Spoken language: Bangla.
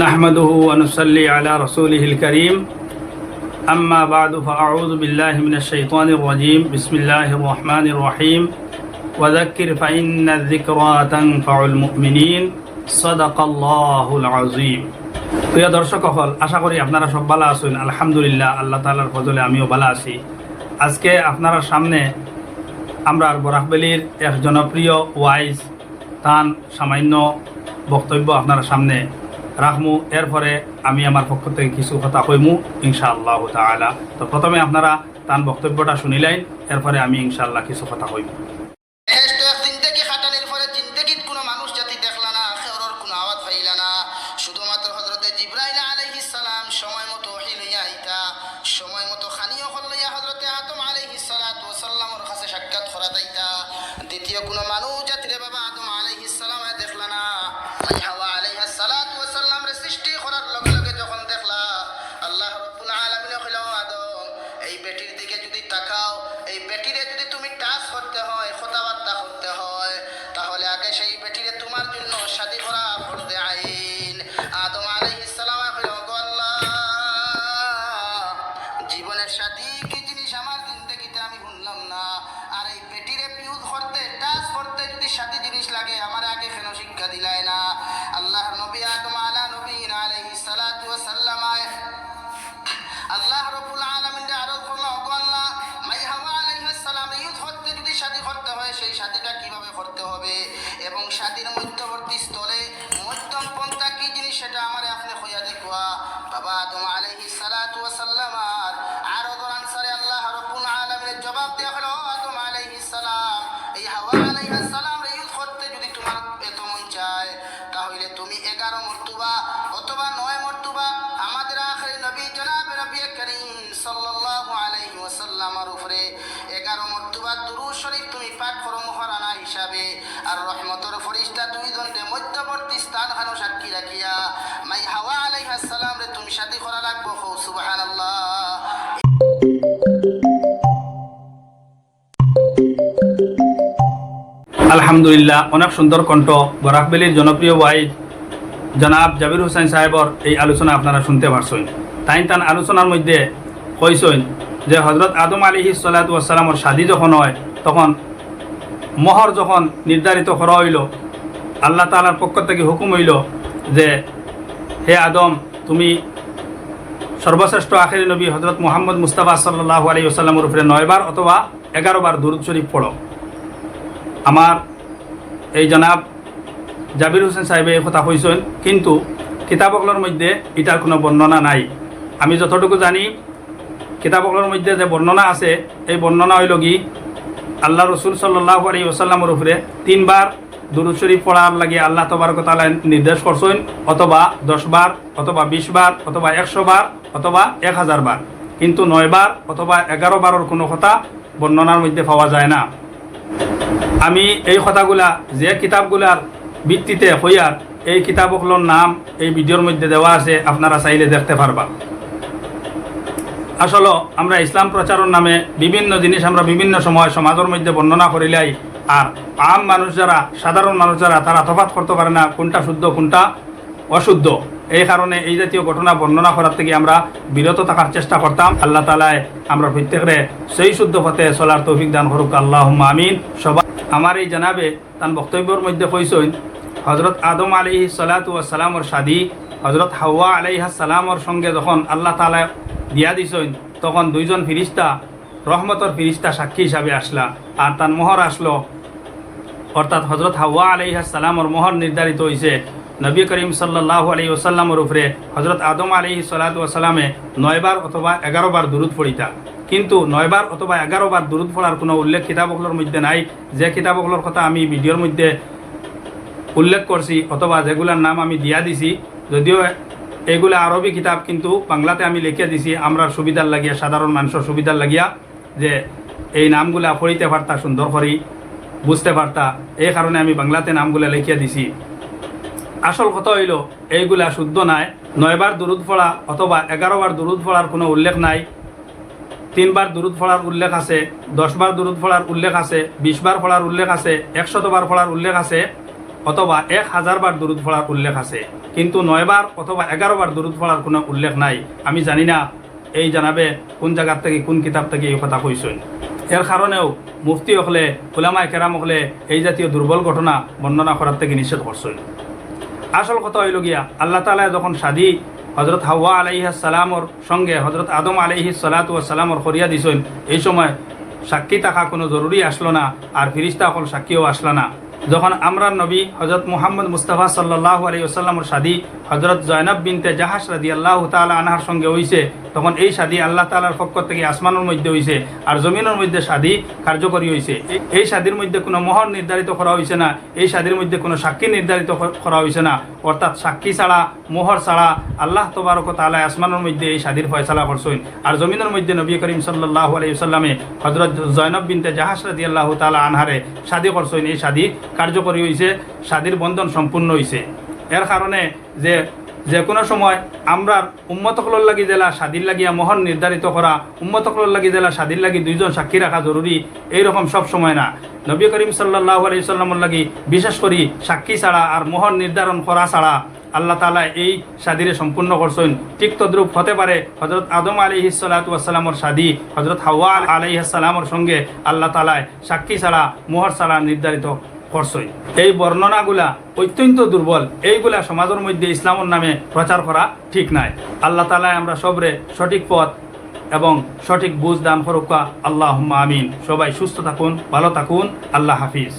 نحمده ونصلي على رسوله الكريم أما بعد فأعوذ بالله من الشيطان الرجيم بسم الله الرحمن الرحيم وذكر فإن الذكرى تنفع المؤمنين صدق الله العظيم প্রিয় দর্শক সকল, আশা করি আপনারা সব ভালো আছেন। আলহামদুলিল্লাহ, আল্লাহ তাআলার ফজলে আমিও ভালো আছি। আজকে আপনারা সামনে আমরা বরাকবেলির এক জনপ্রিয় ওয়াইজ তান সামান্য বক্তব্য আপনারা সামনে রাখমু। এরপরে আমি আমার পক্ষ থেকে কিছু কথা কইমু ইনশাআল্লাহ তাআলা। তো প্রথমে আপনারা তান বক্তব্যটা শুনিলেন, এরপরে আমি ইনশাআল্লাহ কিছু কথা কইমু। শুধুমাত্র হযরতে জিবরাইল আলাইহিস সালাম সময় মতো ওহী লইয়া আইতা, সময় মতো খানিও হলইয়া হযরতে আদম আলাইহিস সালাতু ওয়াস সালামের কাছে সাক্ষাৎ করা যাইতা। দ্বিতীয় কোন মানুষ জাতিরে বাবা আদম আলাইহিস সালামে দেখলা না। হাওয়া আলাইহিস সালাতু ওয়াস সালামের সৃষ্টি করার লগে লগে যখন দেখলা, আল্লাহ রাব্বুল আলামিন কইলো, আদম এই বেটির দিকে যদি তাকাও, এই বেটিরে যদি তুমি টাচ করতে হয়, কথাবার্তা করতে হয়, তাহলে আগে সেই বেটিরে তোমার জন্য শাদী করা ফরজে আইন। আদম আলাইহিস সালাম কইলো, গো আল্লাহ, জীবনের সাথী কি জিনিস আমার জিন্দেগিতে আমি শুনলাম না, আর এই বেটিরে পিউজ করতে টাচ করতে যদি সাথী জিনিস লাগে আমার আগে কেন শিক্ষা দিলাই না? আল্লাহ নবী আদম আলা নবীনা আলাইহিস সালাতু ওয়াস সালাম আল্লাহ রাব্বুল আলামিন আরো করলো, গো আল্লাহ, মাই হাওয়া আলাইহিস সালাম ইউজ করতে যদি শাদী করতে হয় সেই শাদীটা কিভাবে করতে হবে এবং শাদীর মধ্যবর্তী স্থলে মধ্যম পন্থা কি জিনিস সেটা আমারে আপনি কইয়া দেখবা। বাবা আদম আলাইহিস সালাতু ওয়াস সালাম আর ওর আনসারে আল্লাহ রাব্বুল আলামিনের জবাব দেয়া হলো, আদম আলাইহিস সালাম এই হাওয়া আলাইহিস সালাম ইউজ করতে যদি তোমার এত মন চায়, তাহলে তুমি 11 মর্তবা অথবা 9 মর্তবা আমাদের আখিরি নবী জনাব নবী করিম সাল্লাল্লাহু আলাইহি ওয়াসাল্লামের উপরে 11 মর্তবা দুরূদ শরীফ তুমি পাঠ করো মহারানা হিসাবে। আর রহমতের ফেরেশতা দুইজনকে মধ্যবর্তী স্থান খানো সাক্ষী রাখিয়া মাই হাওয়া আলাইহিস সালাম রে তুমি শাদী করা লাগবো। সুবহানাল্লাহ। আলহামদুলিল্লাহ, অনেক সুন্দর কণ্ঠ। বরাকবেলির জনপ্রিয় ওয়াইজ জনাব জাবির হোসেন সাহেবর এই আলোচনা আপনারা শুনতে পারছেন। তান আলোচনার মধ্যে কইছেন যে হযরত আদম আলাইহিস সালাতু ওয়াস সালামের শাদী যখন হয়, তখন মোহর যখন নির্ধারিত করা হইল, আল্লাহ তাআলার পক্ষ থেকে হুকুম হইল যে হে আদম, তুমি সর্বশ্রেষ্ঠ আখিরি নবী হযরত মুহাম্মদ মুস্তাফা সাল্লাল্লাহু আলাইহি ওয়াসাল্লামের উপরে 9 বার অথবা 11 বার দুরূদ শরীফ পড়ো। আমার এই জনাব জাবির হোসেন সাহেব এই কথা কইছেন, কিন্তু কিতাবগুলোর মধ্যে এটার কোনো বর্ণনা নাই। আমি যতটুকু জানি, কিতাবগুলোর মধ্যে যে বর্ণনা আছে, এই বর্ণনা হইল কি আল্লাহ রসুল সাল্লাল্লাহু আলাইহি ওয়াসাল্লামের উপরে 3 বার দুরূদ শরীফ পড়ার লাগে আল্লাহ তাবারক ওয়া তাআলা নির্দেশ করছেন, অথবা 10 বার অথবা 20 বার অথবা 100 বার অথবা 1000 বার, কিন্তু 9 বার অথবা 11 বারের কোনো কথা বর্ণনার মধ্যে পাওয়া যায় না। আমি এই কথাগুলা যে কিতাবগুলার ভিত্তিতে হইয়ার, এই কিতাবগুলোর নাম এই ভিডিওর মধ্যে দেওয়া আছে, আপনারা চাইলে দেখতে পারবা। আসলে আমরা ইসলাম প্রচারের নামে বিভিন্ন জিনিস আমরা বিভিন্ন সময় সমাজের মধ্যে বর্ণনা করিলাই, আর আম মানুষ যারা, সাধারণ মানুষ যারা, তারা তফাৎ করতে পারে না কোনটা শুদ্ধ কোনটা অশুদ্ধ। এই কারণে এই জাতীয় ঘটনা বর্ণনা করার থেকে আমরা বিরত থাকার চেষ্টা করতাম। আল্লাহ তাআলা আমরা প্রত্যেকরে সেই শুদ্ধ পথে চলার তৌফিক দান করুক, আল্লাহুম্মা আমিন। সবাই আমার এই জানাবে তার বক্তব্যের মধ্যে কইছেন হযরত আদম আলাইহিস সালাতু ওয়াস সালামের শাদী হযরত হাওয়া আলাইহিস সালামের সঙ্গে যখন আল্লাহ তাআলা দিয়া দিছেন, তখন 2 জন ফেরেশতা, রহমতের ফেরেশতা সাক্ষী হিসাবে আসলা, আর তার মোহর আসলো। অর্থাৎ হযরত হাওয়া আলাইহিস সালামের মোহর নির্ধারিত হয়েছে নবী করিম সাল্লাল্লাহু আলাইহি ওয়াসাল্লামের উপরে হযরত আদম আলাইহিস সালাতু ওয়াস সালামে 9 বার অথবা 11 বার দুরূদ পড়িতা। কিন্তু 9 বার অথবা 11 বার দুরূদ পড়ার কোনো উল্লেখ কিতাবগুলোর মধ্যে নাই। যে কিতাবগুলোর কথা আমি ভিডিওর মধ্যে উল্লেখ করছি অথবা যেগুলোর নাম আমি দিয়া দিছি, যদিও এগুলো আরবি কিতাব, কিন্তু বাংলাতে আমি লিখে দিছি আমরা সুবিধার লাগিয়া, সাধারণ মানুষের সুবিধার লাগিয়া, যে এই নামগুলা পড়িতে পারতা, সুন্দর করে বুঝতে পারতা, এই কারণে আমি বাংলাতে নামগুলা লিখে দিছি। আসল কথা হইল এইগুলা শুদ্ধ নাই। 9 বার দুরূদ পড়া অথবা 11 বার দুরূদ পড়ার কোনো উল্লেখ নাই। 3 বার দুরূদ পড়ার উল্লেখ আছে, 10 বার দুরূদ পড়ার উল্লেখ আছে, 20 বার পড়ার উল্লেখ আছে, 100 বার পড়ার উল্লেখ আছে, অথবা 1000 বার দুরুদ পড়ার উল্লেখ আছে, কিন্তু 9 বার অথবা 11 বার দুরুদ পড়ার কোনো উল্লেখ নাই। আমি জানি না এই জানাবে কোন জায়গার থেকে কোন কিতাব থেকে এই কথা কইছেন। এর কারণেও মুফতি হলে উলামায়ে কেরাম হলে এই জাতীয় দুর্বল ঘটনা বর্ণনা করার থেকে নিষেধ করছেন। আসল কথা হইল গিয়া আল্লাহ তাআলা যখন শাদী হজরত হাওয়া আলাইহিস সালামর সঙ্গে হজরত আদম আলাইহিস সালাতু ওয়াস সালামর করিয়া দিছেন, এই সময় সাক্ষী থাকা কোনো জরুরি আসলো না, আর ফিরিস্তা সকল সাক্ষীও আসলো না। যখন আমরার নবী হজরত মুহাম্মদ মুস্তাফা সাল্লাল্লাহু আলাইহি ওয়াসাল্লামর শাদী হজরত জয়নব বিনতে জাহাশ রাদিয়াল্লাহু তাআলা আনহার সঙ্গে হইছে, তখন এই শাদী আল্লাহ তাআলার পক্ষ থেকে আসমানের মধ্যে হইছে আর জমিনের মধ্যে শাদী কার্যকরী হইছে। এই শাদীর মধ্যে কোনো মোহর নির্ধারিত করা হইছে না, এই শাদীর মধ্যে কোনো সাক্ষী নির্ধারিত করা হইছে না। অর্থাৎ সাক্ষী ছাড়া, মোহর ছাড়া আল্লাহ তবারক ওয়া তাআলা আসমানের মধ্যে এই শাদীর ফয়সালা করছেন। আর জমিনের মধ্যে নবী করিম সাল্লাল্লাহু আলাইহি ওয়াসাল্লামে হজরত জয়নব বিনতে জাহাশ রাদিয়াল্লাহু তাআলা আনহারে শাদী করছেন। এই শাদী কার্যকরী হইছে, শাদীর বন্ধন সম্পূর্ণ হইছে। এর কারণে যে কোনো সময় আমরা উম্মতকলর লাগি জেলা শাদীর লাগিয়া মোহর নির্ধারিত করা, উম্মতকলর লাগি জেলা শাদীর লাগি 2 জন সাক্ষী রাখা জরুরি, এইরকম সব সময় না। নবী করিম সাল্লাল্লাহু আলাইহি ওয়াসাল্লামের লাগি বিশেষ করে সাক্ষী ছাড়া আর মোহর নির্ধারণ করা ছাড়া আল্লাহ তাআলা এই শাদীরে সম্পূর্ণ করছেন। ঠিক তদ্রূপ হতে পারে হজরত আদম আলাইহিস সালাতু ওয়াস সালামর শাদী হজরত হাওয়া আলাইহিস সালামর সঙ্গে আল্লাহ তাআলা সাক্ষী ছাড়া, মোহর ছাড়া নির্ধারিত করছই। এই বর্ণনাগুলা অত্যন্ত দুর্বল, এইগুলা সমাজের মধ্যে ইসলামের নামে প্রচার করা ঠিক নাই। আল্লাহ তাআলা আমরা সবরে সঠিক পথ এবং সঠিক বুঝ দান করুক। আল্লাহুম্মা আমিন। সবাই সুস্থ থাকুন, ভালো থাকুন। আল্লাহ হাফিজ।